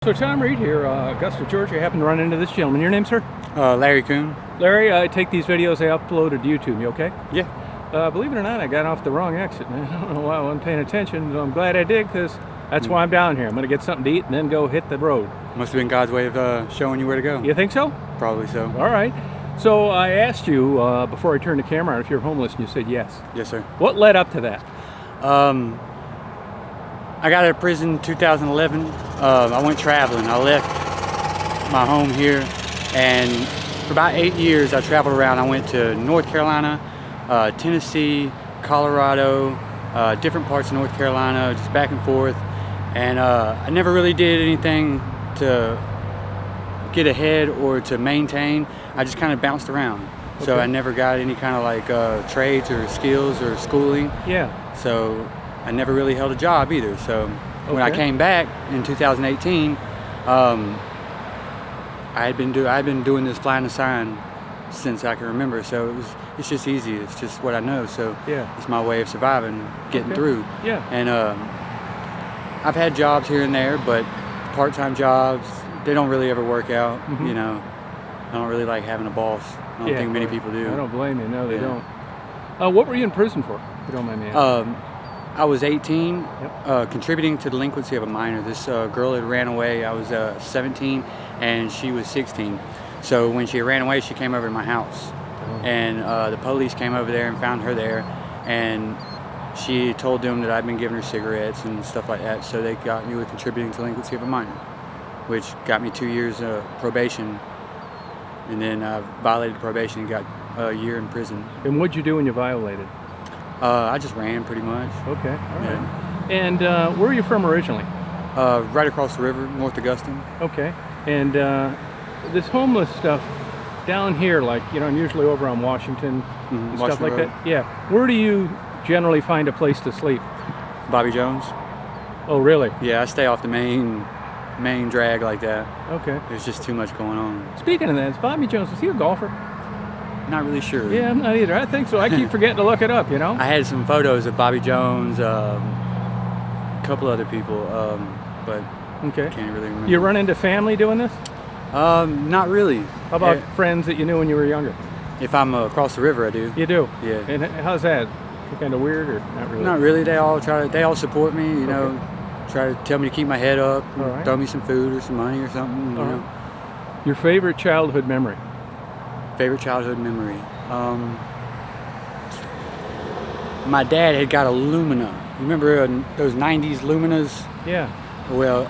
So Tom Reed here, Augusta, Georgia. I happened to run into this gentleman. Your name, sir? Larry Kuhn. Larry, I take these videos I upload to YouTube. You okay? Yeah. Believe it or not, I got off the wrong exit, man. I don't know why I wasn't paying attention, but I'm glad I did, because that's why I'm down here. I'm going to get something to eat and then go hit the road. Must have been God's way of showing you where to go. You think so? Probably so. All right. So I asked you before I turned the camera on if you're homeless, and you said yes. Yes, sir. What led up to that? I got out of prison in 2011. I went traveling. I left my home here, and for about 8 years I traveled around. I went to North Carolina, Tennessee, Colorado, different parts of North Carolina, just back and forth. And I never really did anything to get ahead or to maintain. I just kind of bounced around. Okay. So I never got any kind of like trades or skills or schooling. Yeah. So I never really held a job either. So when I came back in 2018, I'd been doing this flying a sign since I can remember. So it's just easy. It's just what I know. So yeah, it's my way of surviving, getting through. Yeah. And I've had jobs here and there, but part-time jobs, they don't really ever work out. Mm-hmm. You know, I don't really like having a boss. I don't think many people do. I don't blame you. No, they don't. What were you in prison for, if you don't mind me asking? I was 18, contributing to delinquency of a minor. This girl had ran away. I was 17 and she was 16. So when she ran away, she came over to my house. And the police came over there and found her there, and she told them that I'd been giving her cigarettes and stuff like that. So they got me with contributing to delinquency of a minor, which got me 2 years of probation, and then I violated probation and got a year in prison. And what'd you do when you violated? I just ran pretty much. Okay, all right. And where are you from originally? Right across the river, North Augusta. Okay. And this homeless stuff down here, like, you know, I'm usually over on Washington and stuff like that. Yeah. Where do you generally find a place to sleep? Bobby Jones. Oh, really? Yeah, I stay off the main drag like that. Okay. There's just too much going on. Speaking of that, is Bobby Jones, is he a golfer? Not really sure. Yeah, I'm not either. I think so. I keep forgetting to look it up, you know? I had some photos of Bobby Jones, a couple other people, but can't really remember. You run into family doing this? Not really. How about friends that you knew when you were younger? If I'm across the river, I do. You do? Yeah. And how's that? Kind of weird or not really? Not really. They all support me, you know, try to tell me to keep my head up, throw me some food or some money or something, you know. Your favorite childhood memory? Favorite childhood memory? My dad had got a Lumina. Remember those 90s Luminas? Yeah. Well,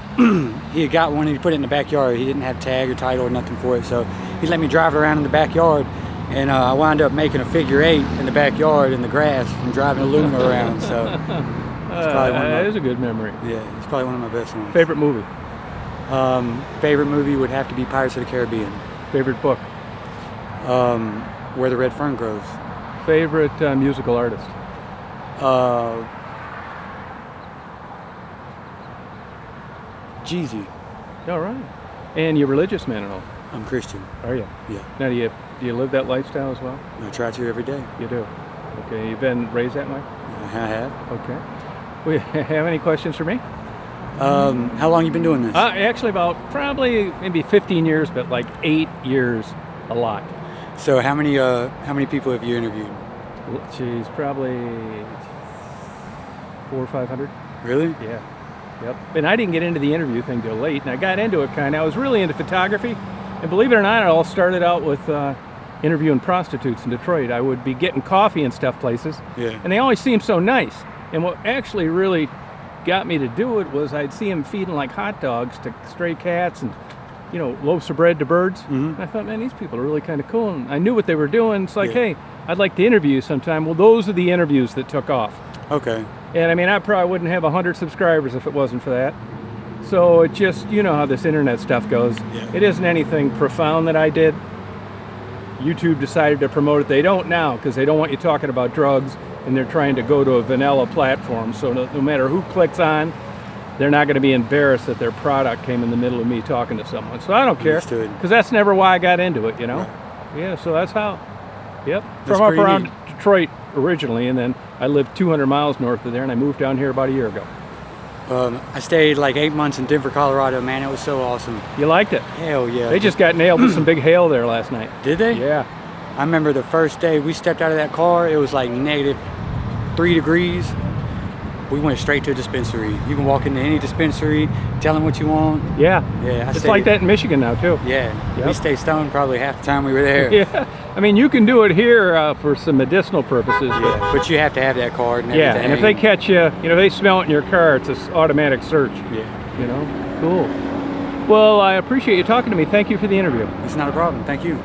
he had got one and he put it in the backyard. He didn't have tag or title or nothing for it, so he let me drive it around in the backyard, and I wound up making a figure 8 in the backyard in the grass from driving a Lumina around. So that is a good memory. Yeah, it's probably one of my best ones. Favorite movie? Favorite movie would have to be Pirates of the Caribbean. Favorite book? Where the Red Fern Grows. Favorite musical artist? Jeezy. All right. And you religious man at all? I'm Christian. Are you? Yeah. Now, do you live that lifestyle as well? I try to every day. You do? Okay. You've been raised that way? I have. Okay. Well, have any questions for me? How long you been doing this? Actually, about probably maybe 15 years, but like 8 years a lot. So how many people have you interviewed? Geez, probably 400 or 500. Really? Yeah. Yep. And I didn't get into the interview thing till late, and I got into it I was really into photography, and believe it or not, it all started out with interviewing prostitutes in Detroit. I would be getting coffee and stuff places, and they always seemed so nice. And what actually really got me to do it was I'd see them feeding like hot dogs to stray cats and, you know, loaves of bread to birds. And I thought, man, these people are really kind of cool. And I knew what they were doing. It's like, hey, I'd like to interview you sometime. Well, those are the interviews that took off. Okay. And I mean, I probably wouldn't have 100 subscribers if it wasn't for that. So it just, you know how this internet stuff goes. Yeah. It isn't anything profound that I did. YouTube decided to promote it. They don't now, because they don't want you talking about drugs, and they're trying to go to a vanilla platform. So no matter who clicks on, they're not going to be embarrassed that their product came in the middle of me talking to someone. So I don't care, because that's never why I got into it, you know? Right. Yeah, so that's how. Yep. From up around Detroit originally, and then I lived 200 miles north of there, and I moved down here about a year ago. I stayed like 8 months in Denver, Colorado. Man, it was so awesome. You liked it? Hell yeah. They just got nailed with some big hail there last night. Did they? Yeah. I remember the first day we stepped out of that car, it was like -3 degrees. We went straight to a dispensary. You can walk into any dispensary, tell them what you want. Yeah. Yeah, It's like that in Michigan now too. Yeah, Yep. we stayed stoned probably half the time we were there. Yeah. I mean, you can do it here for some medicinal purposes. Yeah, but you have to have that card and Yeah, everything. and if they catch you, you know, they smell it in your car, it's an automatic search. Yeah, You know? Cool. Well, I appreciate you talking to me. Thank you for the interview. it's not a problem. Thank you.